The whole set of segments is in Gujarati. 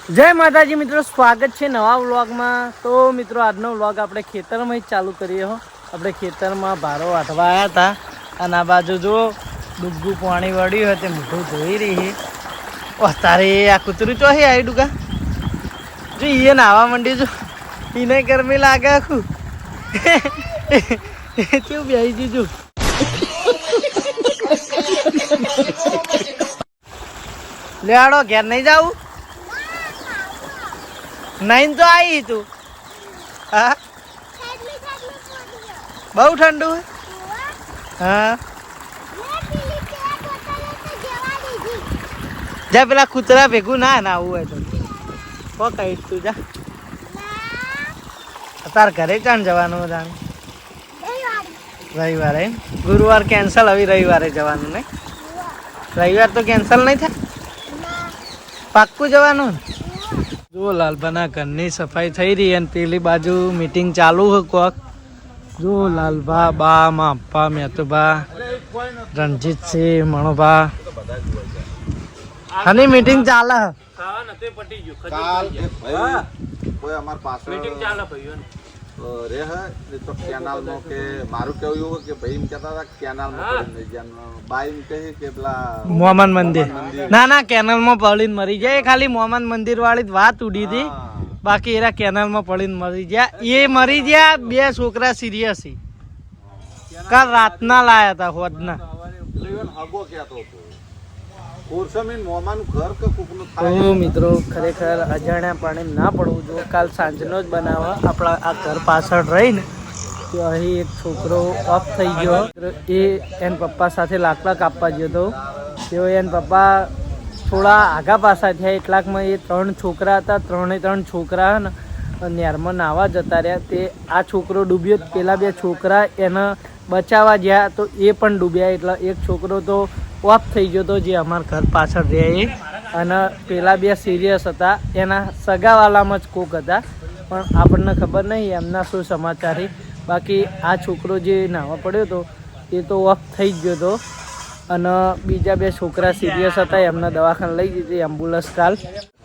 જય માતાજી મિત્રો, સ્વાગત છે નવા વ્લોગમાં। તો મિત્રો આજનો વ્લોગ આપણે ખેતરમાં જ ચાલુ કરીએ હો। આપણે ખેતરમાં ભારો વાટવા આવ્યા હતા અને આ બાજુ જો ડૂબગું પાણી વળ્યું હોય તે મોઢું ધોઈ રહી છે। તારે આ કૂતરું ચોહી આવી ડુકા જો એ નાવા માંડી જો એને ગરમી લાગે આખું કેવું બેસી દીધું લેવાડો ઘેર નહીં જાવું નહીં તો આવી તું હા બહુ ઠંડુ હા જા પેલા કૂતરા ભેગું ના આવું હોય તો કો કહીશ તું જા તાર ઘરે ચાણ જવાનું જાણ રવિવારે ગુરુવાર કેન્સલ હવે રવિવારે જવાનું નહીં રવિવાર તો કેન્સલ નહીં થાય પાક્કું જવાનું જો લાલભાના ઘરની સફાઈ થઈ રહી અને પેલી બાજુ મીટિંગ ચાલુ હોય કોક જો લાલભા બા માપા મેતુભા રણજીતસિંહ મણોભા આની મીટિંગ ચાલે રે હે તો કેનાલ માં કે મારું કેવું એવું કે ભાઈ એમ કહેતા હતા કેનાલ માં બાઈ એમ કહે કે પેલા મોહમ્મદ મંદિર ના કેનાલ માં પડીને મરી જાય ખાલી મોહમ્મદ મંદિર વાળી વાત ઉડી હતી બાકી એરા કેનાલ માં પડીને મરી ગયા એ મરી ગયા બે છોકરા સિરિયસ કાલ રાતના લાયા હતા હોદના હગો કહેતો હતો તો મિત્રો ખરેખર અજાણ્યા પાણી ના પડવું જોઈએ કાલ સાંજનો જ બનાવવા આપણા આ ઘર પાછળ રહીને તો અહીં એક છોકરો ઓફ થઈ ગયો એ એના પપ્પા સાથે લાકડા કાપવા ગયો હતો તેઓ એના પપ્પા થોડા આગા પાછા થયા એટલાકમાં એ ત્રણ છોકરા હતા ત્રણ છોકરા ને નેરમાં નાવા જતા રહ્યા તે આ છોકરો ડૂબ્યો પેલા બે છોકરા એને બચાવવા ગયા તો એ પણ ડૂબ્યા એટલે એક છોકરો તો ઓફ થઈ ગયો હતો જે અમારા ઘર પાછળ રહે એ અને પેલા બે સિરિયસ હતા એના સગાવાલામાં જ કોક હતા પણ આપણને ખબર નહીં એમના શું સમાચાર બાકી આ છોકરો જે નાવા પડ્યો હતો એ તો ઓફ થઈ જ ગયો હતો અને બીજા બે છોકરા સિરિયસ હતા એમને દવાખાને લઈ દીધી એમ્બ્યુલન્સ કાલ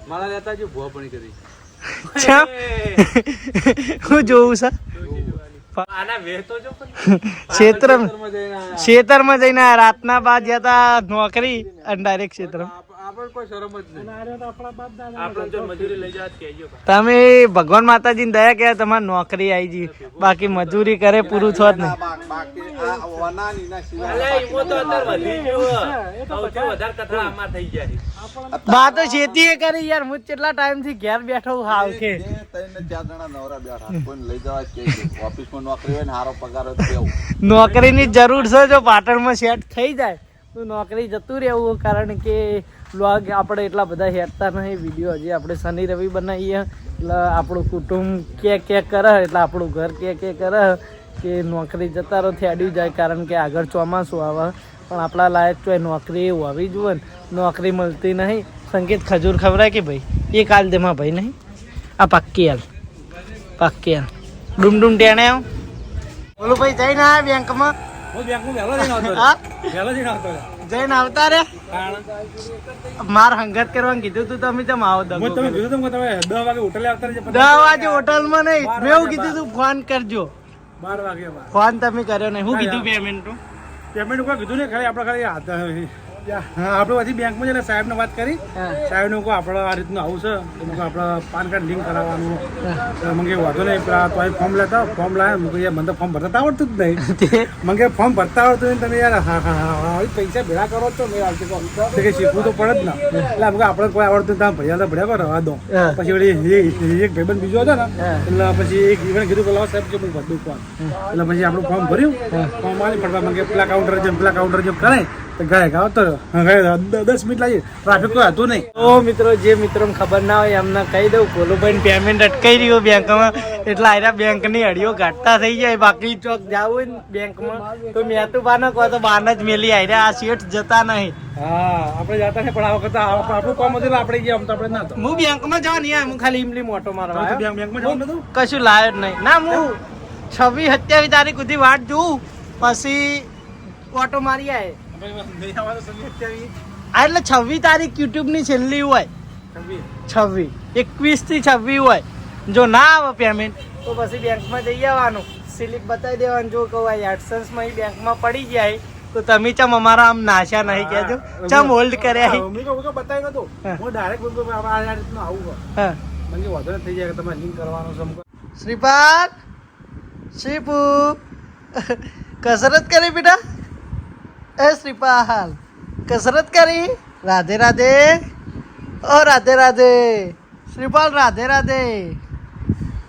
મારા લેતા જો ભૂવા પણ કરી હું જોઉં છે ખેતરમાં જઈને રાતના બાદ જતા નોકરી અને ડાયરેક્ટ ખેતર તમે ભગવાન માતાજી ને દયા કે તમારી નોકરી આવી ગઈ બાકી મજૂરી કરે પૂરું થત નહીં બા તો ખેતી એ કરી યાર હું કેટલા ટાઈમ થી ઘેર બેઠો હાલ કે નોકરીની જરૂર છે જો પાટણમાં સેટ થઈ જાય તો નોકરી જતું રહેવું કારણ કે વ્લોગ આપણે એટલા બધા હેરતા નહીં વિડીયો હજી આપણે શનિ રવિ બનાવીએ એટલે આપણું કુટુંબ કે કરે એટલે આપણું ઘર કે કરે કે નોકરી જતા રહો થેડ્યું જાય કારણ કે આગળ ચોમાસું આવે પણ આપણા લાયક તો નોકરી એવું હોવી જોઈએ ને નોકરી મળતી નહીં સંકેત ખજૂર ખવડાય કે ભાઈ એ કાલ દેમાં ભાઈ નહીં આ પાક્કી હાલ ડૂમ ટેણે આવ બોલું ભાઈ જઈને આવ્યા બેંકમાં જઈને આવતા રે માર હંગત કરવાનું કીધું તું તમે કેમ આવો 10 વાગે હોટલમાં નહીં મેં એવું કીધું તું ફોન કરજો 12 વાગે ફોન તમે કર્યો નહીં હું કીધું પેમેન્ટ કોઈ કીધું નહીં ખાલી આપણે ખાલી આપણે પછી બેંકમાં જઈને સાહેબને વાત કરી સાહેબને કહો આપણે આ રીતનું આવું છે એનું આપણે પાન કાર્ડ લિંક કરાવવાનું મને વાંધો નહીં પેલા તો ફોર્મ લેતા ફોર્મ લાવ્યા મને તો ફોર્મ ભરતા આવડતું જ નહીં મને ફોર્મ ભરતા આવડતું નહીં તમે યાર પૈસા ભેગા કરો છો મેં આવતી કે શીખવું તો પડે જ ને એટલે આપણે કોઈ આવડતું તમે ભૈયા તો ભર્યા કરો રવા દો પછી વળી એક ભાઈબંધ બીજો હતો ને એટલે પછી એક ઇવન કીધું પેલા સાહેબ કે હું ભરતું ફોર્મ એટલે પછી આપણું ફોર્મ ભર્યું ફોર્મ આવી પડવા મને પેલા કાઉન્ટર જેમ કરાય તો ગયા આવતો 10 મિનિટ લાગી ટ્રાફિક કોઈ હતું નહીં તો મિત્રો જે મિત્રોને ખબર ના હોય એમને કહી દઉં કોલુભાઈ પેમેન્ટ અટકાઈ રહ્યું બેંકમાં એટલે આયરા બેંકની હડીઓ ઘાટતા થઈ જાય બાકી ચોક જાવું ને બેંકમાં તો મેં તો બાને કહો તો બાને જ મેલી આયરા આ શેઠ જતા નહીં આપણે જતા ને પણ આ વખત આપણું કામ હતું આપણે ગયા આમ તો આપણે ના હું બેંકમાં જવા નહીં હું ખાલી ઇમલી મોટો મારવા બેંકમાં જવાનું હતું કશું લાયો જ નહીં ના હું 26-27 તારીખ સુધી વાટ જોઉં પછી ઓટો મારી આવે એટલે 26 તારીખ યુટ્યુબ ની છેલ્લી હોય 26 21 થી 26 હોય. જો ના આવે પેમેન્ટ તો પછી બેંકમાં જઈ આવવાનું, સ્લીપ બતાવી દેવાનું. જો કહું એડસન્સમાં બેંકમાં પડી જાય તો તમે ચમ અમારા આમ નાશા નહીં કહેજો, ચમ હોલ્ડ કર્યા. બતાવી નતો હું ડાયરેક્ટ આ રીતનું આવું હા મને વધુ થઈ જાય કે તમારે લિંક કરવાનું છે. શ્રીપાલ શ્રીપુ કસરત કરી બેટા, એ શ્રીપાલ કસરત કરી. રાધે રાધે, ઓ રાધે રાધે શ્રીપાલ, રાધે રાધે.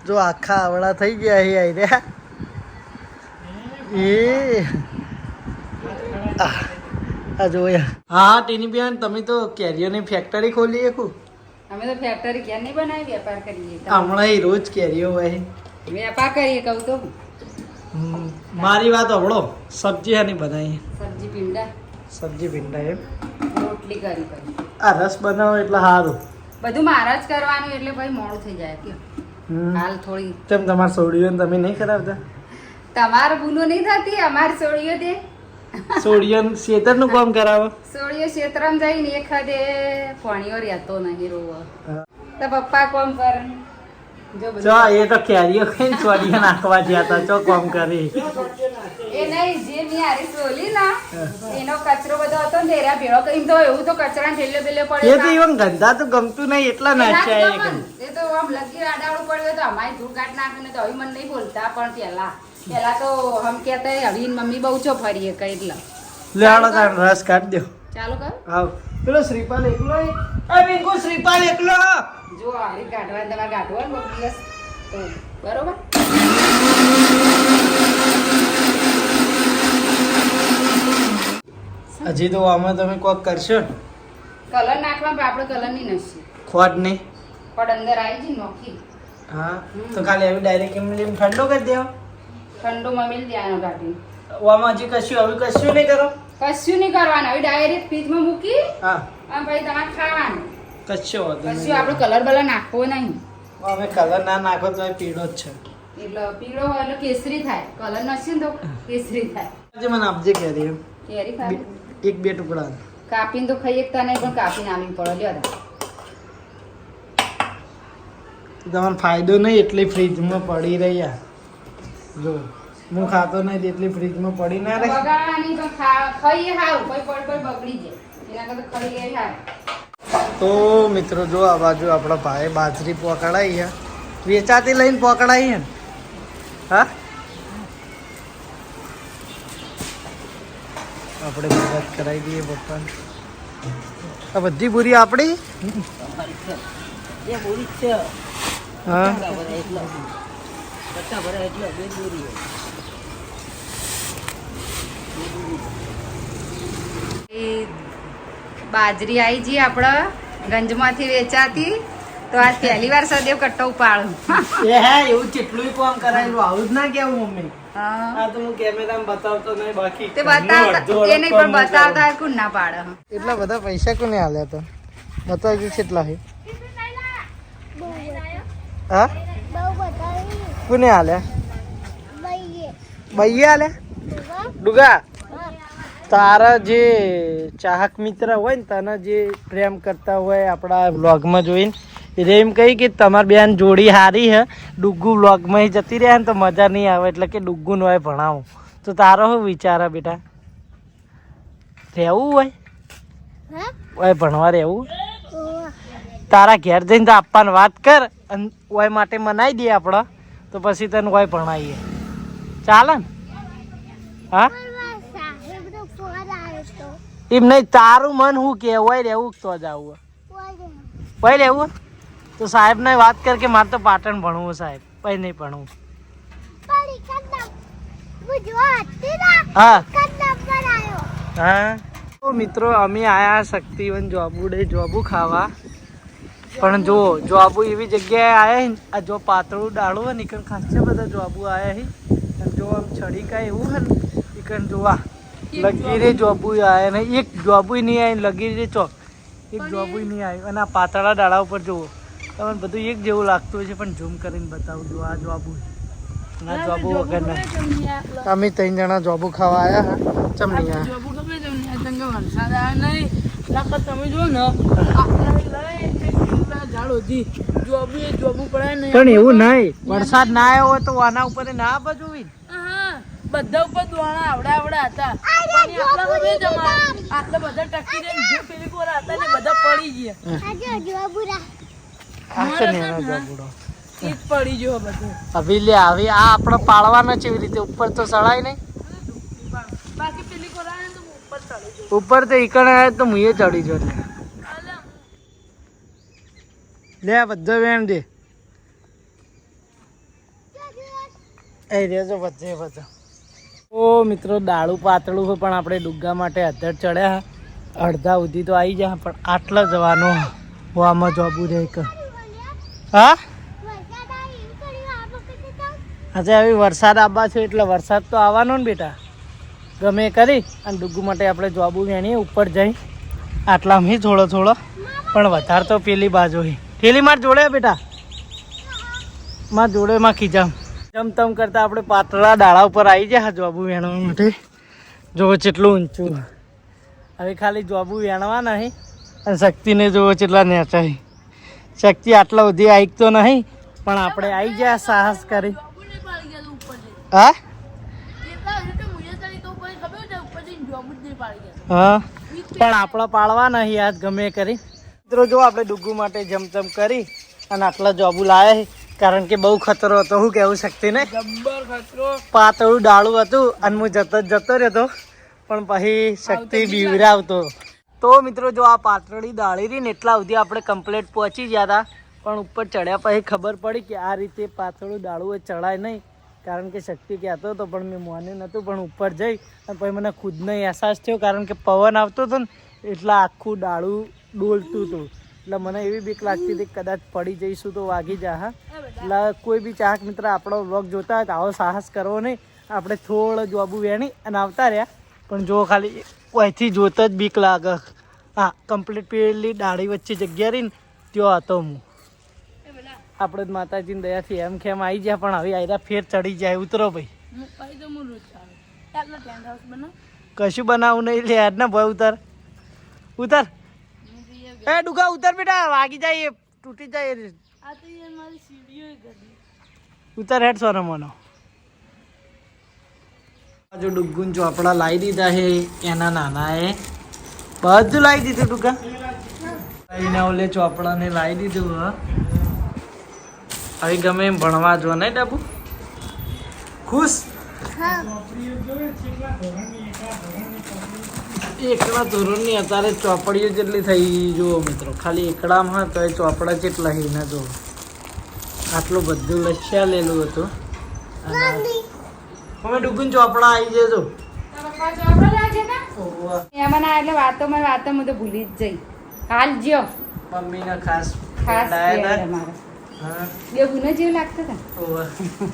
જો આખા આવડા થઈ ગયા અહીં આવી રહ્યા. એ આ જો હા ટીની બેન, તમે તો કેરીઓની ફેક્ટરી ખોલી એકું. અમે તો ફેક્ટરી ક્યાં નહીં બનાવી, વેપાર કરીએ. હમણાં રોજ કેરીઓ હોય. વેપાર કરીએ કહું તો. મારી વાત હવળો, સબ્જી હાની બનાવી? સબ્જી પીંડા. સબ્જી ભીંડા એમ. રોટલી કરી પછી આ રસ બનાવો એટલે સારું. બધું મારા જ કરવાનું એટલે ભાઈ મોડું થઈ જાય કે હાલ થોડી. કેમ તમારે સોડીઓ તમે નહીં કરાવતા? તમારે ભૂલો નહીં થતી, અમારી સોળીઓ તે સોડીઓ શેતરનું કામ કરાવો. સોળીઓ ક્ષેત્રમાં જઈને એખાદે પાણીઓ રહેતો નહીં રોવો તો પપ્પા કોમ કરે. જો બધું ચો એ તો કેરીઓ ખાઈને સોડીઓ નાખવા ગયા હતા, ચો કામ કરી. એ નહીં, જે મેં હારી સોલી ના એનો કચરો બધો હતો ને એરા ભેળો કરીને તો એવું તો કચરા ઠેલ્યો બેલ્યો એ તો પડ્યો. even ગંદા તો ગમતું નહીં એટલા નાખ્યા એ કઈ. એ તો આમ લગી આડાવડું પડ્યું તો અમારી ધૂળ કાઢ નાખીને તો હવે મને નહીં બોલતા, પણ પેલા તો હમ કહેતા હવે મમ્મી બહુ છો ફરીએ કઈ એટલે. લે હાલો તાર રસ કાઢ દો. ચાલુ કર. આવ પેલો શ્રીપાલ એકલો એ બિંકુ શ્રીપાલ એકલો. જો હારી કાઢવા તમારે કાઢવા ને કોક દિવસ તો બરોબર. હજી તો આમાં તમે કોક કરશો ને? કલર નાખવા પણ આપણે કલર ની નસી ખોટ નહીં. પણ અંદર આવી જઈ નોખી હા તો ખાલી હવે ડાયરેક્ટ એમ ઠંડો કરી દેવો. ઠંડો મમ્મી ત્યાંનો કાઢી. આમાં હજી કશું હવે કશું નહીં કરો. કશું નહીં કરવાનું, હવે ડાયરેક્ટ ફ્રીજમાં મૂકી હા અને પછી તમારે ખાવાનું. કશું વાંધો કશું નહીં. આપણે કલર બલર નાખવો નહીં. અમે કલર ના નાખો તો એ પીળો જ છે. એટલે પીળો હોય એટલે કેસરી થાય, કલર નસી ને તો કેસરી થાય. આજે મને આપજે કેરી એમ. કેરી ખાવી એક બે ટુકડા. કાપીને તો ખાઈ એકતા નહીં, પણ કાપીને આવી પડે. લ્યો તા. તમારે ફાયદો નહીં એટલી ફ્રીજમાં પડી રહ્યા. જો હું ખાતો નહીં એટલી ફ્રીજમાં પડી ના રહે. બગાડવાની તો ખાઈએ સારું, કોઈ પડ બગડી જાય એના કરતા ખાઈ એ સારું. તો મિત્રો જો આ બાજુ આપણા ભાઈ બાજરી પકડાઈ છે, વેચાતી લઈને પકડાઈ છે ને. હા આપણે મદદ કરાવી દઈએ પપ્પાને. આ બધી પૂરી આપણી. હા બાજરી આવી જઈએ આપણા ગંજમાંથી વેચાતી, તો આજ પહેલી વાર સદેવ કટ્ટો ઉપાડું. એ હા એવું કેટલું કામ કરાયેલું, આવું જ ના કેવું મમ્મી. હા. આ તો હું કેમેરામાં બતાવતો નહીં, બાકી તે બતાવતા એ નહીં પણ બતાવતા કોણ ના પાડે. એટલા બધા પૈસા કોને આલ્યા તો બતાવજો કેટલા છે. હા કોને આલ્યા? બૈયે આલ્યા. ડુગા તારા જે ચાહક મિત્ર હોય ને, તને જે પ્રેમ કરતા હોય આપણા વ્લોગમાં જોઈને, એટલે એમ કહી કે તમારી બેન જોડી સારી હે, ડુગ્ગુ વ્લોગમાં જતી રહે ને તો મજા નહીં આવે, એટલે કે ડુગ્ગુને હોય ભણાવું. તો તારો શું વિચાર હે બેટા? રહેવું હોય ભણવા રહેવું? તારા ઘેર જઈને તો આપવાની વાત કર અને ઓય માટે મનાઈ દઈએ આપણે, તો પછી તને ઓય ભણાવીએ. ચાલે ને? હા એમ નહીં, તારું મન શું કે ઓય રહેવું તો જ આવું ઓય રહેવું તો સાહેબને વાત કર કે મારે તો પાટણ ભણવું સાહેબ, પછી નહીં ભણવું. હા હા તો મિત્રો અમે આયા શક્તિવન જોબુડે જોબુ ખાવા, પણ જો જોબુ એવી જગ્યાએ આયા ને, આ જો પાતળું ડાળું હોય ને એકણ ખાસા બધા જોબુ આયા હી, અને જો આમ છડી કાંઈ એવું હે ને એકણ જોવા લગીરે જોબુ આયા ને, એક જોબુ નહીં આવી લગીરે ચોક એક જોબુ નહીં આવ્યું. અને આ પાતળા ડાળા ઉપર જુઓ તમને બધું એક જેવું લાગતું હોય છે, પણ ઝૂમ કરીને બતાવું જો આ જોબુ ના જોબુ વગર ના. અમે 3 જણા જોબુ ખાવા આવ્યા હા. ચમ નહીં આવ્યા? તમે જો ને દાળ સુધી જોબુ પડે ને પણ એવું નહીં વરસાદ ના આવ્યો હોય તો આના ઉપર ના બજવી બધા ઉપર દોણા આવડા હતા આટલા બધા ટકી દે જે પેલી કોરા હતા ને બધા પડી ગયા પડી ગયો બધું હવે લે હવે આ આપણે પાળવાના છે એવી રીતે ઉપર તો સળાય નહીં બાકી પેલી કોરા ને તો ઉપર ચડી ગયો ઉપર તો ઈકણ આવે તો મુએ ચડી ગયો લે બધો વેણ દે એ રેજો બધે બધો ઓ મિત્રો દાળું પાતળું હોય પણ આપણે ડુગ્ગા માટે અધર ચડ્યા અડધા સુધી તો આવી જાય પણ આટલા જવાનો આમાં જોબું રે હા આજે હવે વરસાદ આવવા છે એટલે વરસાદ તો આવવાનો ને બેટા ગમે કરી અને ડુગ્ગુ માટે આપણે જોબું વેણીએ ઉપર જઈ આટલામાં થોડો થોડો પણ વધારે તો પેલી બાજુ થેલી માર જોડે બેટા માર જોડે માં ખીજામ જમતમ કરતા આપણે પાતળા ડાળા ઉપર આવી જાય જોબુ વેણવા માટે જોવો કેટલું ઊંચું હવે ખાલી જોબુ વેણવા નહીં અને શક્તિને જોવો કેટલા નેચાય શક્તિ આટલા સુધી આવી તો નહીં પણ આપણે આવી જાય સાહસ કરી હા હા પણ આપણે પાડવા નહીં યાદ ગમે કરી મિત્રો જો આપણે ડુગ્ગુ માટે જમતમ કરી અને આટલા જોબુ લાયા કારણ કે બહુ ખતરો હતો હું કેવું શક્તિ ને જબ્બર ખતરો પાતળું ડાળું હતું અને હું જતો રહેતો પણ પછી શક્તિ બીવરાવતો તો મિત્રો જો આ પાતળી ડાળી રહી ને એટલા સુધી આપણે કમ્પ્લીટ પહોંચી ગયા હતા પણ ઉપર ચડ્યા પછી ખબર પડી કે આ રીતે પાતળું ડાળું એ ચડાય નહીં કારણ કે શક્તિ કહેતો હતો પણ મેં માન્યું નહોતું પણ ઉપર જઈ અને પછી મને ખુદનો અહેસાસ થયો કારણ કે પવન આવતો હતો ને એટલે આખું ડાળું ડોલતું હતું એટલે મને એવી બીક લાગતી હતી કદાચ પડી જઈશું તો વાગી જા હા એટલે કોઈ બી ચાહક મિત્ર આપણો વ્લોગ જોતા હોય તો આવો સાહસ કરવો નહીં આપણે થોડો જોબુ વેણી અને આવતા રહ્યા પણ જો ખાલી અહીંથી જોતા જ બીક લાગે હા કમ્પ્લીટ પેલી ડાળી વચ્ચે જગ્યા રહી ને ત્યાં હતો હું આપણે જ માતાજીની દયાથી એમ ખેમ આવી જાય પણ હવે આયરા ફેર ચડી જાય ઉતરો ભાઈ કશું બનાવું નહીં લે યાદ ને ભાઈ ઉતર ઉતર એ ડુગા ઉતર બેટા વાગી જાય તૂટી જાય ઉતર હેડ સોનો મોનો જો ડુગ્ગુન ચોપડા લાવી દીધા છે એના નાના એ બધું લાવી દીધું ડુગા એના ઓલે ચોપડા ને લાવી દીધું હા હવે ગમે એમ ભણવા જો નહીં ડાબુ ખુશ એકડા ધોરણની અત્યારે ચોપડીઓ જેટલી થઈ જુઓ મિત્રો ખાલી એકડામાં તો એ ચોપડા જેટલા ના જુઓ આટલું બધું લખ્યા લેલું હતું અમે ડુગુન ચોપડા આવી જજો એમાં ના એટલે વાતોમાં તો ભૂલી જ જઈ હાલ જ્યો મમ્મીના ખાસ ખાસ બે ગુનો જેવું લાગતું હતા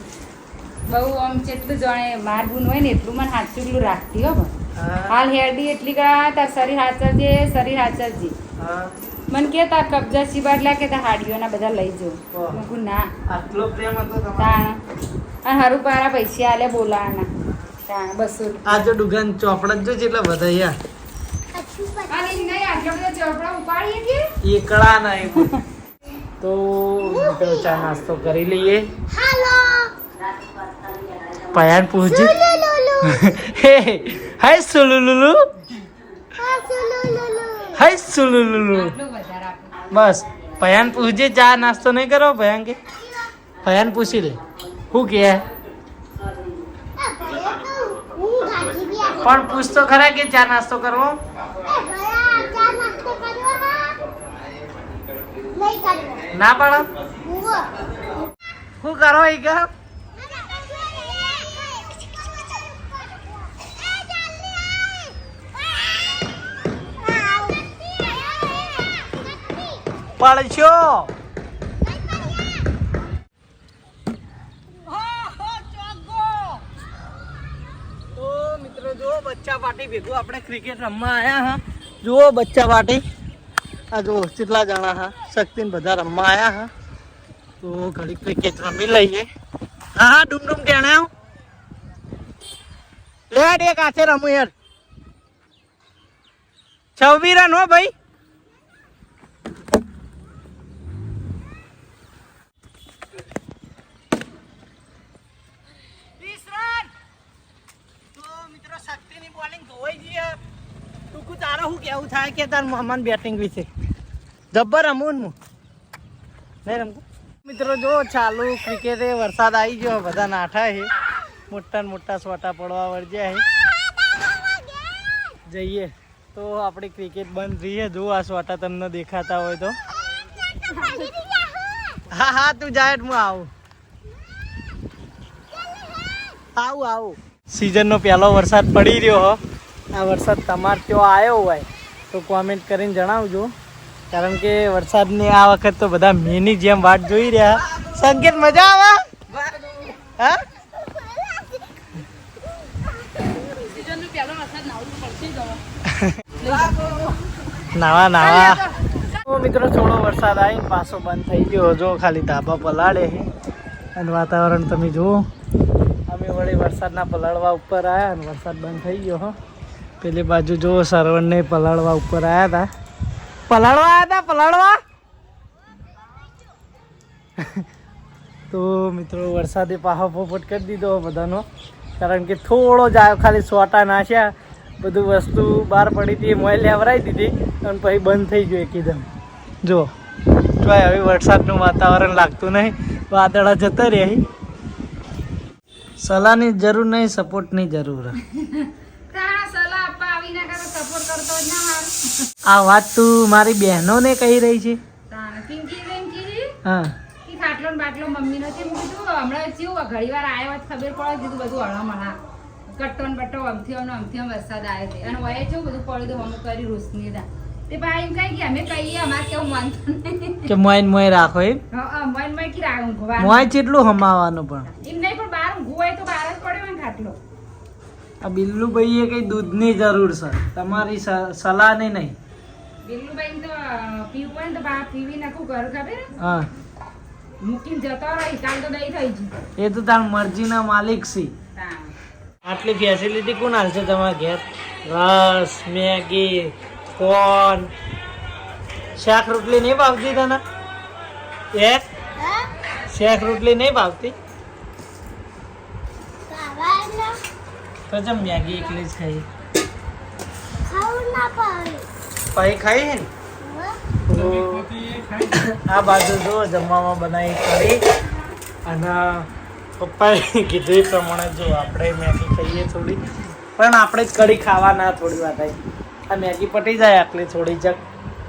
બહુ આમ જેટલું જાણે માર ગુણ હોય ને એટલું મને હાચુકલું રાખતી હો હાલ હેરડી એટલી ગયા તાર શરીર હાચરજે મને કે તાર કબજા સિવાડલા કે તાર હાડીઓના બધા લઈ જાઉં હું ના આટલો પ્રેમ હતો તાણ અને હારું પારા પૈસા આલે બોલાવાના તાણ 200 આ જો દુકાન ચોપડા જો જેટલા બધા યાર અને નહીં આટલા બધા ચોપડા ઉપાડીએ કે એકડા નહીં તો મિત્રો ચા નાસ્તો કરી લઈએ પયાન પૂછી હાય સુલુલુલુ હાય સુલુલુલુ બસ પયાન પૂછજે ચા નાસ્તો નહીં કરો ભયાન કે પયાન પૂછી લે શું કે પણ પૂછ તો ખરા કે ચા નાસ્તો કરવો ના પાડો શું કરો એ કે પડશો તો મિત્રો જો બચ્ચા પાર્ટી ભેગું આપણે ક્રિકેટ રમવા આવ્યા હા જુઓ બચ્ચા પાર્ટી આ જો કેટલા જણા હા શક્તિને બધા રમવા આવ્યા હા તો ઘડી ક્રિકેટ રમી લઈએ હા હા ડૂમ ડૂમ ટેણે આવ લેડ એક હાથે રમું યાર 26 રન હો ભાઈ કેવું થાય કે તાર મામાન બેટિંગ વિશે જબ્બર રમું હું નહીં રમતો મિત્રો જો ચાલુ ક્રિકેટે વરસાદ આવી ગયો બધા નાઠા છે મોટા ને મોટા સોટા પડવા વળ્યા છે જઈએ તો આપણી ક્રિકેટ બંધ રહીએ જો આ સોટા તમને દેખાતા હોય તો હા હા તું જાય હું આવું આવું સિઝનનો પહેલો વરસાદ પડી રહ્યો હો આ વરસાદ તમારે ત્યાં આવ્યો હોય તો કોમેન્ટ કરીને જણાવજો કારણ કે વરસાદની આ વખત તો બધા મેની જેમ વાટ જોઈ રહ્યા સંકેત મજા આવે હા નાવા મિત્રો થોડો વરસાદ આવીને પાછો બંધ થઈ ગયો જો ખાલી ધાબા પલાળે અને વાતાવરણ તમે જુઓ અમે વળી વરસાદના પલાળવા ઉપર આવ્યા અને વરસાદ બંધ થઈ ગયો હો પેલી બાજુ જો સરવણને પલાળવા ઉપર આવ્યા હતા પલાળવા તો મિત્રો વરસાદે પાહો પોપટ કરી દીધો બધાનો કારણ કે થોડો જ આવ્યો ખાલી સોટા નાખ્યા બધું વસ્તુ બહાર પડી હતી મોય લેવરાઈ દીધી અને પછી બંધ થઈ ગયો એકદમ જો હવે વરસાદનું વાતાવરણ લાગતું નહીં વાદળા જતા રહ્યા સલાહની જરૂર નહીં સપોર્ટની જરૂર આ વાત તું મારી બહેનોને કહી રહી છે હા ખાટલો ને બાટલો મમ્મી નથી મૂકીધું હમણાં જેવું ઘણી વાર આવ્યા ખબર પડે દીધું બધું હળમણા કટ્ટો ને બટ્ટો અમથી વરસાદ આવ્યો છે અને વયે જેવું બધું પડ્યું અમુક કરી રોશની દા તે ભાઈ એમ કહી કે અમે કહીએ અમારે કેવું માનતું કે મોય રાખો એમ મોય કી રાખ ઊંઘવા મોય કેટલું હમાવાનું પણ એમ નહીં પણ બહાર ઊંઘવું હોય તો બહાર જ પડ્યો ને ખાટલો આ બિલ્લુભાઈએ કઈ દૂધની જરૂર છે તમારી સલાહની નહીં બિલ્લુભાઈ તો પીવું હોય ને તો બહાર પીવી નાખું ઘર ખબર હા મૂકીને જતો રહી કાલ તો દઈ થઈ ગયું એ તો તાર મરજીના માલિક છે આટલી ફેસિલિટી કોણ હાલશે તમારા ઘેર રસ મેગી કોન શાક રોટલી નહીં ભાવતી તને એ શાક રોટલી નહીં ભાવતી તો જમ મેગી એકલી જ ખાઈ પછી ખાઈ હે ને આ બાજુ જો જમવામાં બનાવી કરી અને પપ્પાએ કીધું એ પ્રમાણે જો આપણે મેગી ખાઈએ થોડી પણ આપણે જ કઢી ખાવાના થોડી વાર થાય આ મેગી પટી જાય આટલી થોડી જક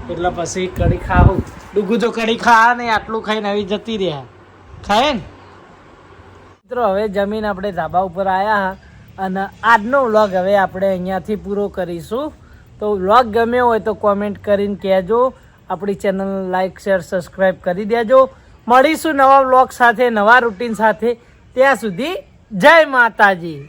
એટલે પછી કઢી ખાવું ડૂગું તો કઢી ખા નહીં આટલું ખાઈને આવી જતી રહ્યા ખાય ને મિત્રો હવે જમીન આપણે ધાબા ઉપર આવ્યા અને આજનો વ્લોગ હવે આપણે અહીંયાથી પૂરો કરીશું તો વ્લોગ ગમ્યો હોય તો કોમેન્ટ કરીને કહેજો આપણી ચેનલ લાઈક શેર સબસ્ક્રાઈબ કરી દેજો મળીશું નવા વ્લોગ સાથે નવા રૂટીન સાથે ત્યાં સુધી જય માતાજી.